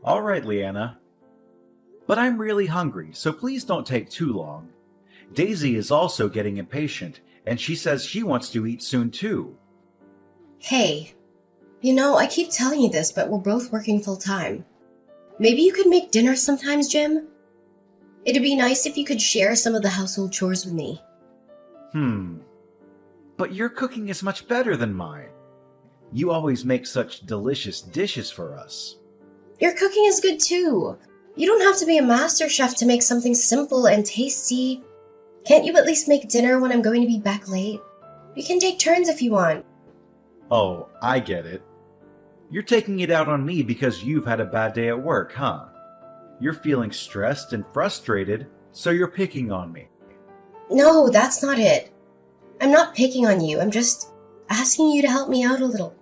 All right, Leanna. But I'm really hungry, so please don't take too long. Daisy is also getting impatient, and she says she wants to eat soon too. Hey, I keep telling you this, but we're both working full time. Maybe you could make dinner sometimes, Jim? It'd be nice if you could share some of the household chores with me. Hmm, but your cooking is much better than mine. You always make such delicious dishes for us. Your cooking is good too. You don't have to be a master chef to make something simple and tasty. Can't you at least make dinner when I'm going to be back late? We can take turns if you want. Oh, I get it. You're taking it out on me because you've had a bad day at work, huh? You're feeling stressed and frustrated, so you're picking on me. No, that's not it. I'm not picking on you. I'm just asking you to help me out a little.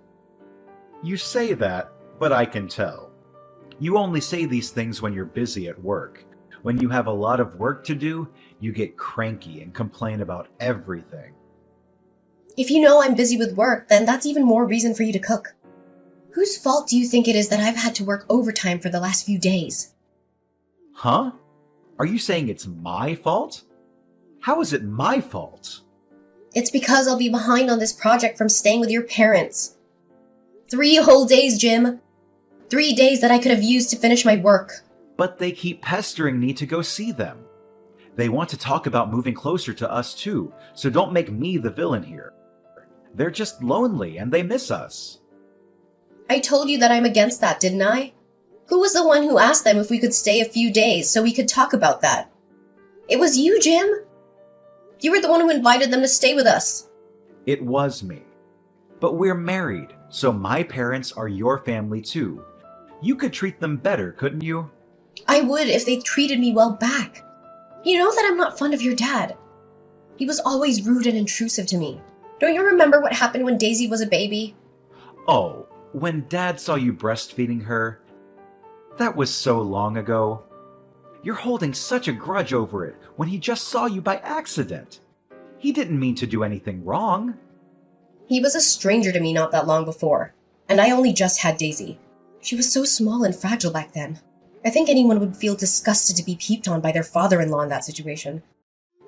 You say that, but I can tell. You only say these things when you're busy at work. When you have a lot of work to do, you get cranky and complain about everything. If you know I'm busy with work, then that's even more reason for you to cook. Whose fault do you think it is that I've had to work overtime for the last few days? Huh? Are you saying it's my fault? How is it my fault? It's because I'll be behind on this project from staying with your parents. 3 whole days, Jim. 3 days that I could have used to finish my work. But they keep pestering me to go see them. They want to talk about moving closer to us too, so don't make me the villain here. They're just lonely and they miss us. I told you that I'm against that, didn't I? Who was the one who asked them if we could stay a few days so we could talk about that? It was you, Jim. You were the one who invited them to stay with us. It was me. But we're married, so my parents are your family too. You could treat them better, couldn't you? I would if they treated me well back. You know that I'm not fond of your dad. He was always rude and intrusive to me. Don't you remember what happened when Daisy was a baby? Oh, when Dad saw you breastfeeding her? That was so long ago. You're holding such a grudge over it when he just saw you by accident. He didn't mean to do anything wrong. He was a stranger to me not that long before, and I only just had Daisy. She was so small and fragile back then. I think anyone would feel disgusted to be peeped on by their father-in-law in that situation.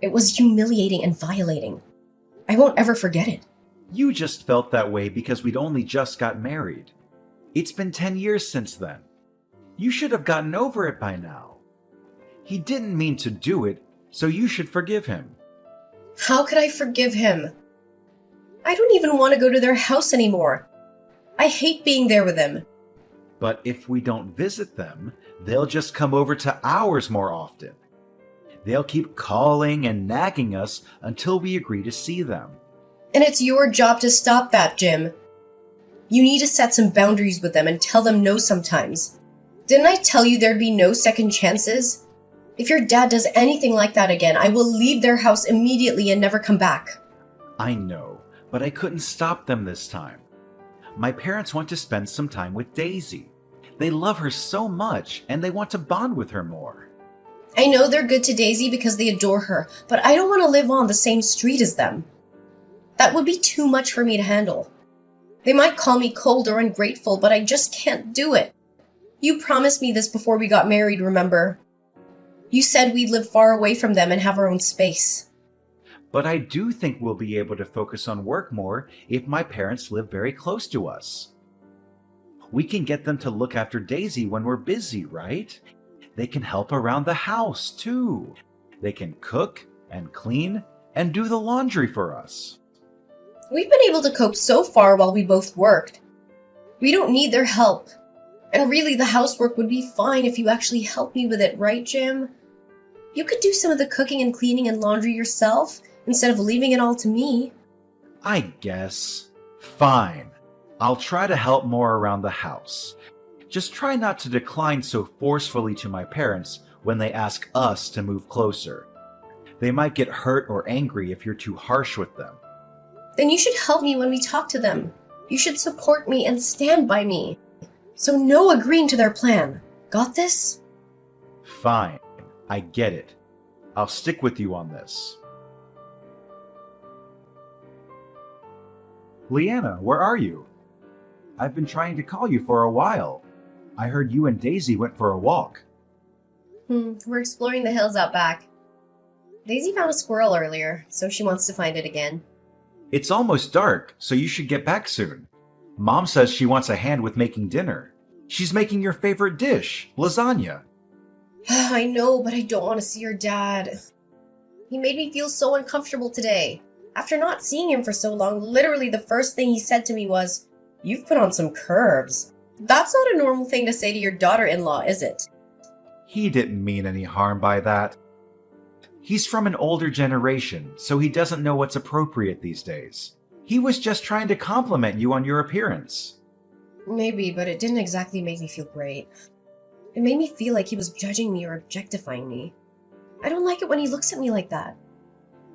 It was humiliating and violating. I won't ever forget it. You just felt that way because we'd only just got married. It's been 10 years since then. You should have gotten over it by now. He didn't mean to do it, so you should forgive him. How could I forgive him? I don't even want to go to their house anymore. I hate being there with them. But if we don't visit them, they'll just come over to ours more often. They'll keep calling and nagging us until we agree to see them. And it's your job to stop that, Jim. You need to set some boundaries with them and tell them no sometimes. Didn't I tell you there'd be no second chances? If your dad does anything like that again, I will leave their house immediately and never come back. I know, but I couldn't stop them this time. My parents want to spend some time with Daisy. They love her so much, and they want to bond with her more. I know they're good to Daisy because they adore her, but I don't want to live on the same street as them. That would be too much for me to handle. They might call me cold or ungrateful, but I just can't do it. You promised me this before we got married, remember? You said we'd live far away from them and have our own space. But I do think we'll be able to focus on work more if my parents live very close to us. We can get them to look after Daisy when we're busy, right? They can help around the house, too. They can cook and clean and do the laundry for us. We've been able to cope so far while we both worked. We don't need their help. And really, the housework would be fine if you actually helped me with it, right, Jim? You could do some of the cooking and cleaning and laundry yourself instead of leaving it all to me. I guess. Fine. I'll try to help more around the house. Just try not to decline so forcefully to my parents when they ask us to move closer. They might get hurt or angry if you're too harsh with them. Then you should help me when we talk to them. You should support me and stand by me. So no agreeing to their plan. Got this? Fine. I get it. I'll stick with you on this. Leanna, where are you? I've been trying to call you for a while. I heard you and Daisy went for a walk. We're exploring the hills out back. Daisy found a squirrel earlier, so she wants to find it again. It's almost dark, so you should get back soon. Mom says she wants a hand with making dinner. She's making your favorite dish, lasagna. I know, but I don't want to see your dad. He made me feel so uncomfortable today. After not seeing him for so long, literally the first thing he said to me was, "You've put on some curves." That's not a normal thing to say to your daughter-in-law, is it? He didn't mean any harm by that. He's from an older generation, so he doesn't know what's appropriate these days. He was just trying to compliment you on your appearance. Maybe, but it didn't exactly make me feel great. It made me feel like he was judging me or objectifying me. I don't like it when he looks at me like that.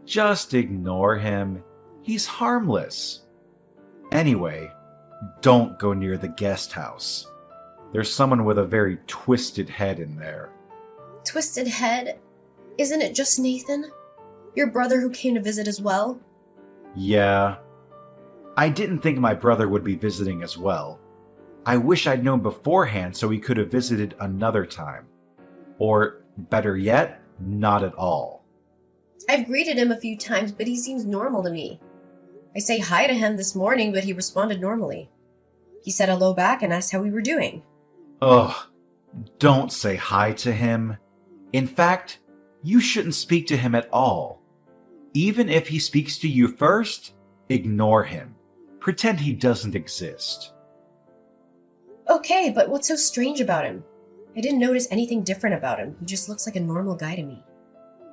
Just ignore him. He's harmless. Anyway, don't go near the guest house. There's someone with a very twisted head in there. Twisted head? Isn't it just Nathan? Your brother who came to visit as well? Yeah. I didn't think my brother would be visiting as well. I wish I'd known beforehand so he could have visited another time. Or, better yet, not at all. I've greeted him a few times, but he seems normal to me. I say hi to him this morning, but he responded normally. He said hello back and asked how we were doing. Ugh, don't say hi to him. In fact, you shouldn't speak to him at all. Even if he speaks to you first, ignore him. Pretend he doesn't exist. Okay, but what's so strange about him? I didn't notice anything different about him. He just looks like a normal guy to me.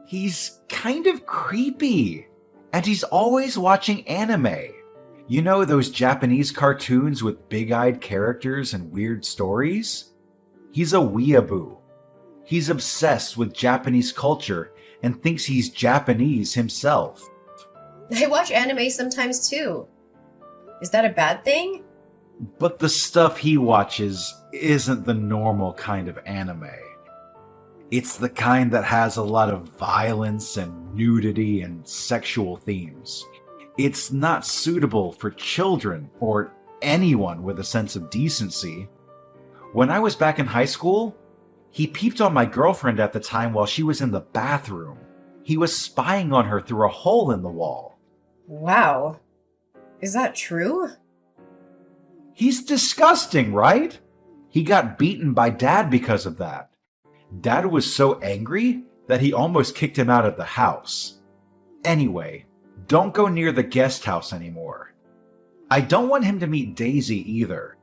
He's kind of creepy. And he's always watching anime. You know those Japanese cartoons with big-eyed characters and weird stories? He's a weeaboo. He's obsessed with Japanese culture and thinks he's Japanese himself. I watch anime sometimes too. Is that a bad thing? But the stuff he watches isn't the normal kind of anime. It's the kind that has a lot of violence and nudity and sexual themes. It's not suitable for children or anyone with a sense of decency. When I was back in high school, he peeped on my girlfriend at the time while she was in the bathroom. He was spying on her through a hole in the wall. Wow. Is that true? He's disgusting, right? He got beaten by Dad because of that. Dad was so angry that he almost kicked him out of the house. Anyway, don't go near the guest house anymore. I don't want him to meet Daisy either.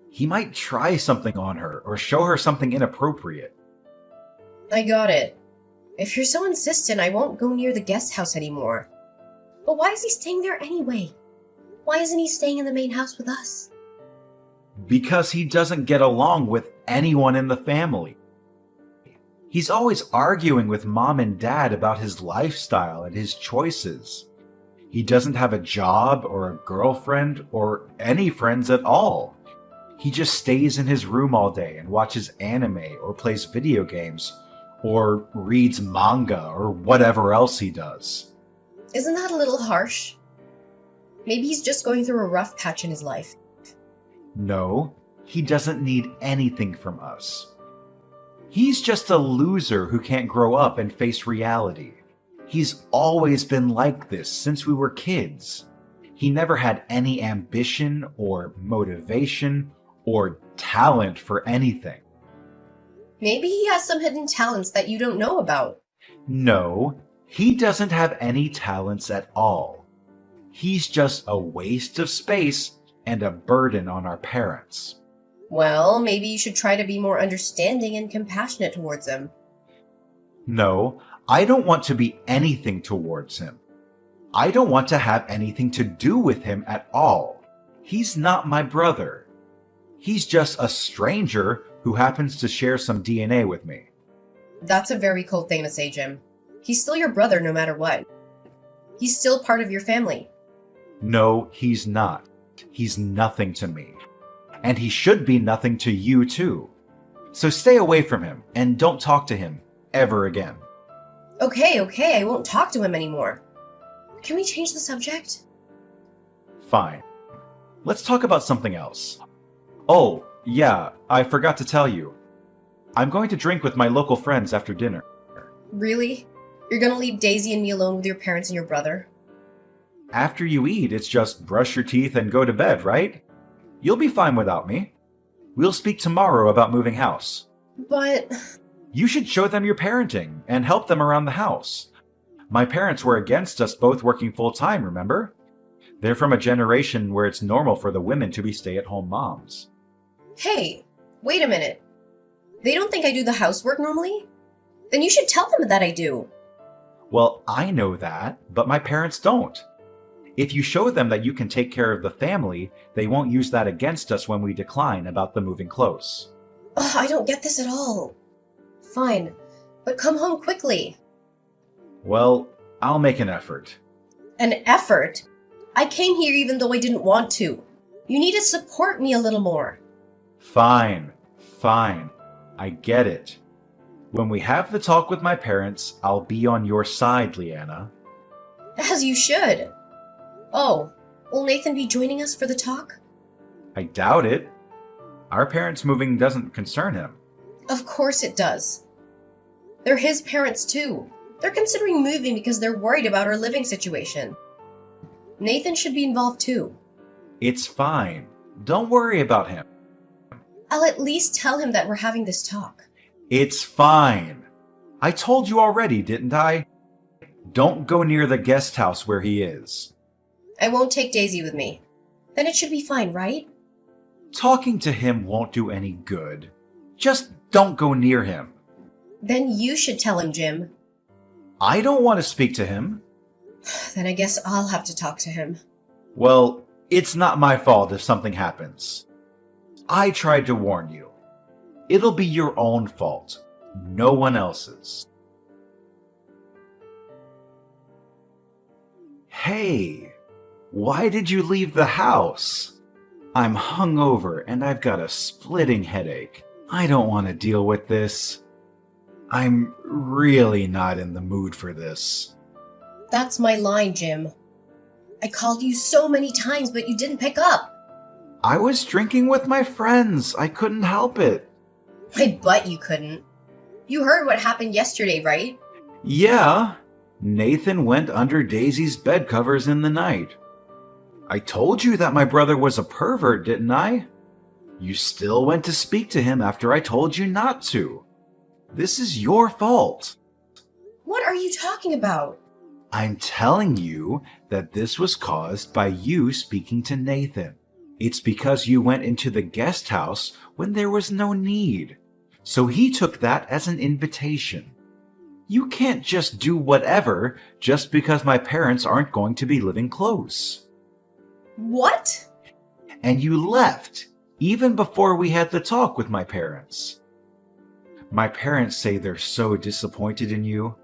He might try something on her or show her something inappropriate. I got it. If you're so insistent, I won't go near the guest house anymore. But why is he staying there anyway? Why isn't he staying in the main house with us? Because he doesn't get along with anyone in the family. He's always arguing with Mom and Dad about his lifestyle and his choices. He doesn't have a job or a girlfriend or any friends at all. He just stays in his room all day and watches anime or plays video games or reads manga or whatever else he does. Isn't that a little harsh? Maybe he's just going through a rough patch in his life. No, he doesn't need anything from us. He's just a loser who can't grow up and face reality. He's always been like this since we were kids. He never had any ambition or motivation or talent for anything. Maybe he has some hidden talents that you don't know about. No, he doesn't have any talents at all. He's just a waste of space and a burden on our parents. Well, maybe you should try to be more understanding and compassionate towards him. No, I don't want to be anything towards him. I don't want to have anything to do with him at all. He's not my brother. He's just a stranger who happens to share some DNA with me. That's a very cold thing to say, Jim. He's still your brother no matter what. He's still part of your family. No, he's not. He's nothing to me. And he should be nothing to you too. So stay away from him and don't talk to him ever again. Okay, I won't talk to him anymore. Can we change the subject? Fine. Let's talk about something else. Oh, Yeah, I forgot to tell you. I'm going to drink with my local friends after dinner. Really? You're gonna leave Daisy and me alone with your parents and your brother? After you eat, it's just brush your teeth and go to bed, right? You'll be fine without me. We'll speak tomorrow about moving house. But... You should show them your parenting and help them around the house. My parents were against us both working full-time, remember? They're from a generation where it's normal for the women to be stay-at-home moms. Hey, wait a minute. They don't think I do the housework normally? Then you should tell them that I do. Well, I know that, but my parents don't. If you show them that you can take care of the family, they won't use that against us when we decline about the moving close. Ugh, I don't get this at all. Fine, but come home quickly. Well, I'll make an effort. An effort? I came here even though I didn't want to. You need to support me a little more. Fine. I get it. When we have the talk with my parents, I'll be on your side, Leanna. As you should. Oh, will Nathan be joining us for the talk? I doubt it. Our parents moving doesn't concern him. Of course it does. They're his parents too. They're considering moving because they're worried about our living situation. Nathan should be involved too. It's fine. Don't worry about him. I'll at least tell him that we're having this talk. It's fine. I told you already, didn't I? Don't go near the guest house where he is. I won't take Daisy with me. Then it should be fine, right? Talking to him won't do any good. Just don't go near him. Then you should tell him, Jim. I don't want to speak to him. Then I guess I'll have to talk to him. Well, it's not my fault if something happens. I tried to warn you. It'll be your own fault, no one else's. Hey, why did you leave the house? I'm hungover and I've got a splitting headache. I don't want to deal with this. I'm really not in the mood for this. That's my line, Jim. I called you so many times, but you didn't pick up. I was drinking with my friends. I couldn't help it. I bet you couldn't. You heard what happened yesterday, right? Yeah. Nathan went under Daisy's bed covers in the night. I told you that my brother was a pervert, didn't I? You still went to speak to him after I told you not to. This is your fault. What are you talking about? I'm telling you that this was caused by you speaking to Nathan. It's because you went into the guest house when there was no need. So he took that as an invitation. You can't just do whatever just because my parents aren't going to be living close. What? And you left, even before we had the talk with my parents. My parents say they're so disappointed in you.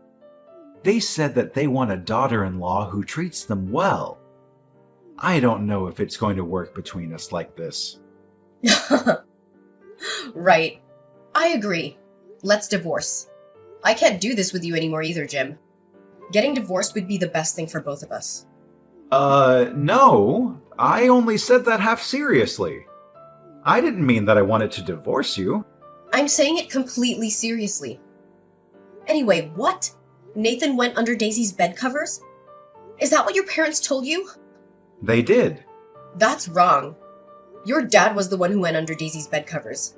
They said that they want a daughter-in-law who treats them well. I don't know if it's going to work between us like this. Right. I agree. Let's divorce. I can't do this with you anymore either, Jim. Getting divorced would be the best thing for both of us. No. I only said that half seriously. I didn't mean that I wanted to divorce you. I'm saying it completely seriously. Anyway, what? Nathan went under Daisy's bed covers? Is that what your parents told you? They did. That's wrong. Your dad was the one who went under Daisy's bed covers.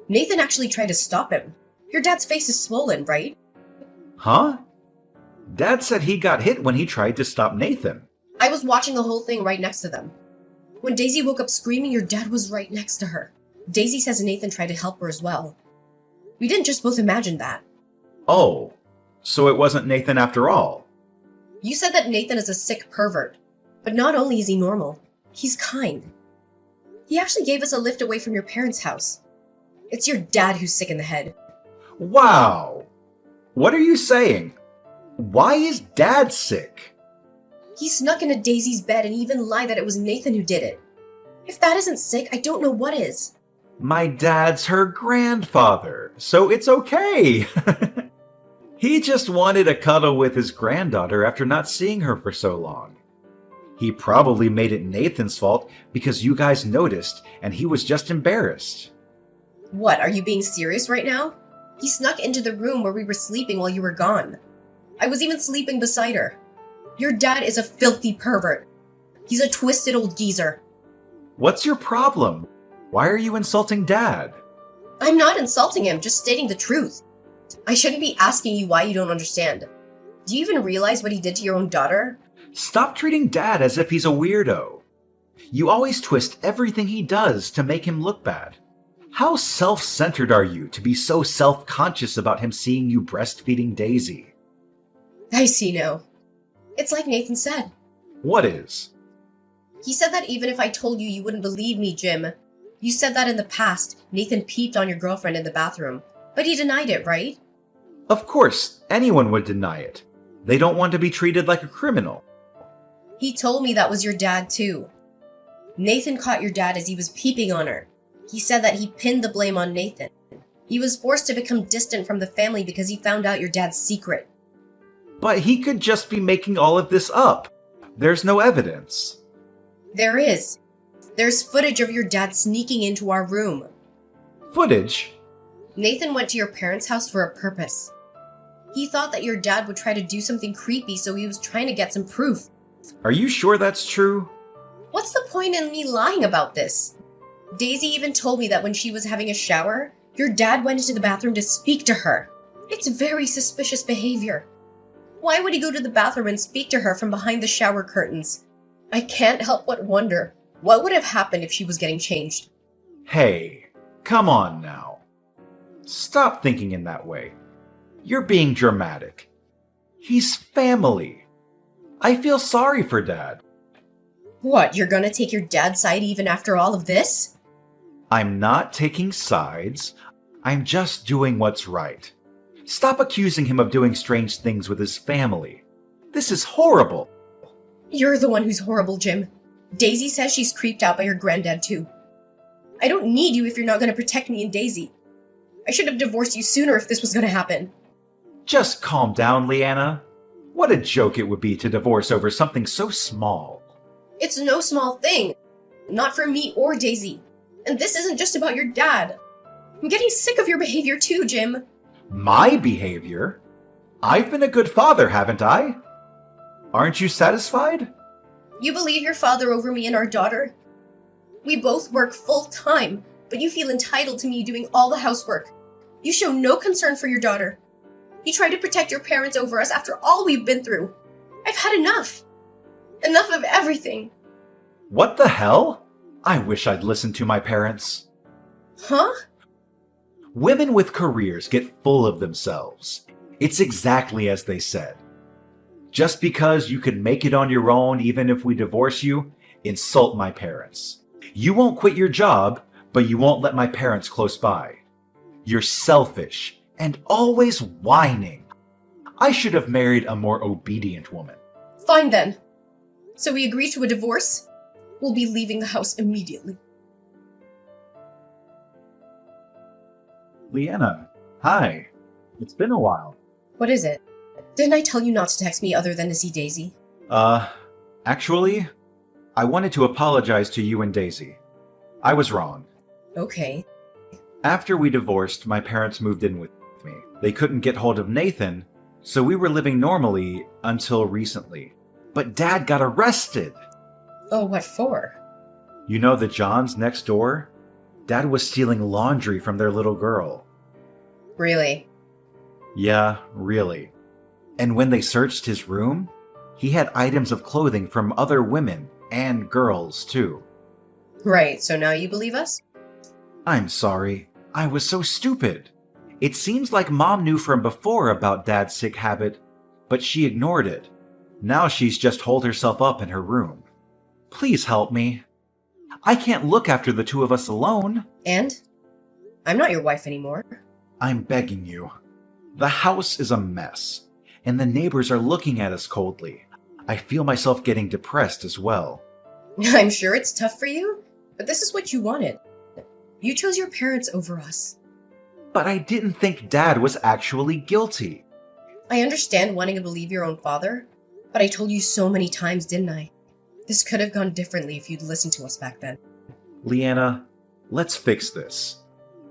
Nathan actually tried to stop him. Your dad's face is swollen, right? Huh? Dad said he got hit when he tried to stop Nathan. I was watching the whole thing right next to them. When Daisy woke up screaming, your dad was right next to her. Daisy says Nathan tried to help her as well. We didn't just both imagine that. Oh, so it wasn't Nathan after all. You said that Nathan is a sick pervert. But not only is he normal, he's kind. He actually gave us a lift away from your parents' house. It's your dad who's sick in the head. Wow! What are you saying? Why is Dad sick? He snuck into Daisy's bed and even lied that it was Nathan who did it. If that isn't sick, I don't know what is. My dad's her grandfather, so it's okay. He just wanted a cuddle with his granddaughter after not seeing her for so long. He probably made it Nathan's fault because you guys noticed and he was just embarrassed. What, are you being serious right now? He snuck into the room where we were sleeping while you were gone. I was even sleeping beside her. Your dad is a filthy pervert. He's a twisted old geezer. What's your problem? Why are you insulting Dad? I'm not insulting him, just stating the truth. I shouldn't be asking you why you don't understand. Do you even realize what he did to your own daughter? Stop treating Dad as if he's a weirdo. You always twist everything he does to make him look bad. How self-centered are you to be so self-conscious about him seeing you breastfeeding Daisy? I see now. It's like Nathan said. What is? He said that even if I told you, you wouldn't believe me, Jim. You said that in the past, Nathan peeped on your girlfriend in the bathroom. But he denied it, right? Of course, anyone would deny it. They don't want to be treated like a criminal. He told me that was your dad, too. Nathan caught your dad as he was peeping on her. He said that he pinned the blame on Nathan. He was forced to become distant from the family because he found out your dad's secret. But he could just be making all of this up. There's no evidence. There is. There's footage of your dad sneaking into our room. Footage? Nathan went to your parents' house for a purpose. He thought that your dad would try to do something creepy, so he was trying to get some proof. Are you sure that's true? What's the point in me lying about this? Daisy even told me that when she was having a shower, your dad went into the bathroom to speak to her. It's very suspicious behavior. Why would he go to the bathroom and speak to her from behind the shower curtains? I can't help but wonder, what would have happened if she was getting changed? Hey, come on now. Stop thinking in that way. You're being dramatic. He's family. I feel sorry for Dad. What, you're gonna take your dad's side even after all of this? I'm not taking sides. I'm just doing what's right. Stop accusing him of doing strange things with his family. This is horrible. You're the one who's horrible, Jim. Daisy says she's creeped out by your granddad, too. I don't need you if you're not gonna protect me and Daisy. I should have divorced you sooner if this was gonna happen. Just calm down, Leanna. What a joke it would be to divorce over something so small. It's no small thing. Not for me or Daisy. And this isn't just about your dad. I'm getting sick of your behavior too, Jim. My behavior? I've been a good father, haven't I? Aren't you satisfied? You believe your father over me and our daughter? We both work full time, but you feel entitled to me doing all the housework. You show no concern for your daughter. You try to protect your parents over us after all we've been through. I've had enough. Enough of everything. What the hell? I wish I'd listened to my parents. Huh? Women with careers get full of themselves. It's exactly as they said. Just because you can make it on your own even if we divorce you, insult my parents. You won't quit your job, but you won't let my parents close by. You're selfish and always whining. I should have married a more obedient woman. Fine then. So we agree to a divorce? We'll be leaving the house immediately. Leanna, hi. It's been a while. What is it? Didn't I tell you not to text me other than to see Daisy? Actually, I wanted to apologize to you and Daisy. I was wrong. Okay. After we divorced, my parents moved in with me. They couldn't get hold of Nathan, so we were living normally until recently. But Dad got arrested! Oh, what for? You know the Johns next door? Dad was stealing laundry from their little girl. Really? Yeah, really. And when they searched his room, he had items of clothing from other women and girls, too. Right, so now you believe us? I'm sorry. I was so stupid. It seems like Mom knew from before about Dad's sick habit, but she ignored it. Now she's just holed herself up in her room. Please help me. I can't look after the two of us alone. And? I'm not your wife anymore. I'm begging you. The house is a mess, and the neighbors are looking at us coldly. I feel myself getting depressed as well. I'm sure it's tough for you, but this is what you wanted. You chose your parents over us. But I didn't think Dad was actually guilty. I understand wanting to believe your own father, but I told you so many times, didn't I? This could have gone differently if you'd listened to us back then. Leanna, let's fix this.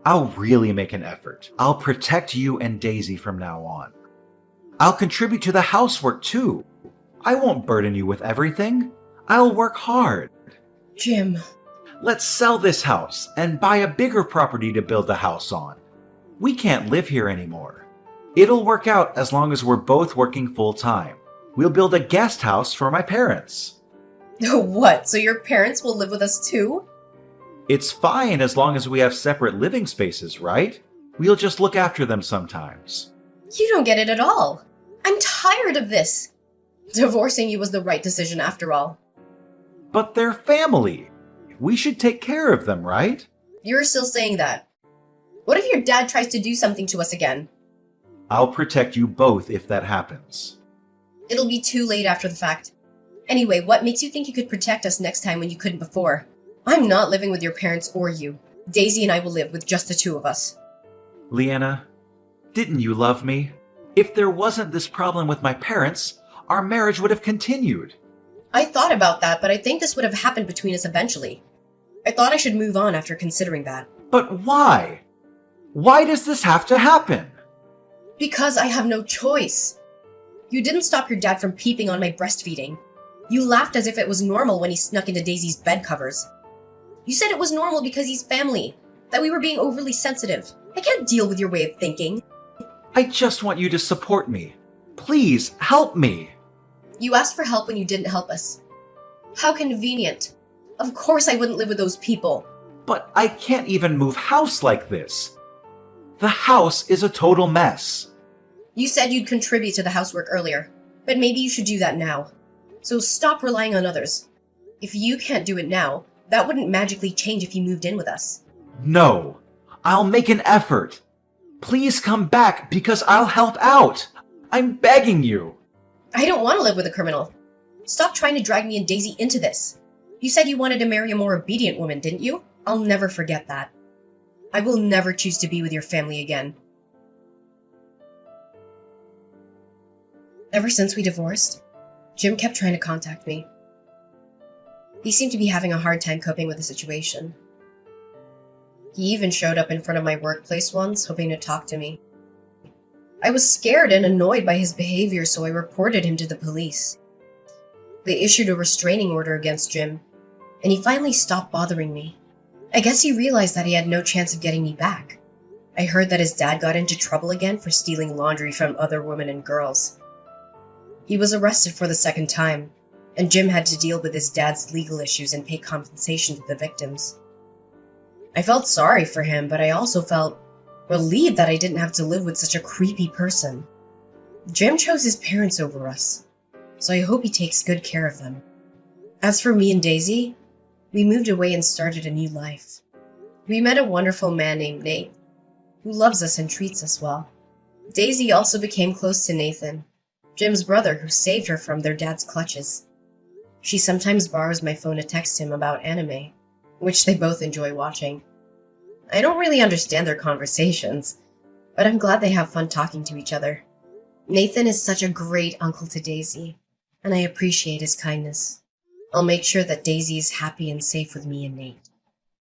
I'll really make an effort. I'll protect you and Daisy from now on. I'll contribute to the housework too. I won't burden you with everything. I'll work hard. Jim. Let's sell this house and buy a bigger property to build the house on. We can't live here anymore. It'll work out as long as we're both working full time. We'll build a guest house for my parents. What? So your parents will live with us too? It's fine as long as we have separate living spaces, right? We'll just look after them sometimes. You don't get it at all. I'm tired of this. Divorcing you was the right decision after all. But they're family. We should take care of them, right? You're still saying that. What if your dad tries to do something to us again? I'll protect you both if that happens. It'll be too late after the fact. Anyway, what makes you think you could protect us next time when you couldn't before? I'm not living with your parents or you. Daisy and I will live with just the two of us. Leanna, didn't you love me? If there wasn't this problem with my parents, our marriage would have continued. I thought about that, but I think this would have happened between us eventually. I thought I should move on after considering that. But why? Why does this have to happen? Because I have no choice. You didn't stop your dad from peeping on my breastfeeding. You laughed as if it was normal when he snuck into Daisy's bed covers. You said it was normal because he's family, that we were being overly sensitive. I can't deal with your way of thinking. I just want you to support me. Please, help me. You asked for help when you didn't help us. How convenient. Of course I wouldn't live with those people. But I can't even move house like this. The house is a total mess. You said you'd contribute to the housework earlier, but maybe you should do that now. So stop relying on others. If you can't do it now, that wouldn't magically change if you moved in with us. No, I'll make an effort. Please come back because I'll help out. I'm begging you. I don't want to live with a criminal. Stop trying to drag me and Daisy into this. You said you wanted to marry a more obedient woman, didn't you? I'll never forget that. I will never choose to be with your family again. Ever since we divorced, Jim kept trying to contact me. He seemed to be having a hard time coping with the situation. He even showed up in front of my workplace once, hoping to talk to me. I was scared and annoyed by his behavior, so I reported him to the police. They issued a restraining order against Jim, and he finally stopped bothering me. I guess he realized that he had no chance of getting me back. I heard that his dad got into trouble again for stealing laundry from other women and girls. He was arrested for the second time, and Jim had to deal with his dad's legal issues and pay compensation to the victims. I felt sorry for him, but I also felt relieved that I didn't have to live with such a creepy person. Jim chose his parents over us, so I hope he takes good care of them. As for me and Daisy, we moved away and started a new life. We met a wonderful man named Nate, who loves us and treats us well. Daisy also became close to Nathan, Jim's brother, who saved her from their dad's clutches. She sometimes borrows my phone to text him about anime, which they both enjoy watching. I don't really understand their conversations, but I'm glad they have fun talking to each other. Nathan is such a great uncle to Daisy, and I appreciate his kindness. I'll make sure that Daisy is happy and safe with me and Nate.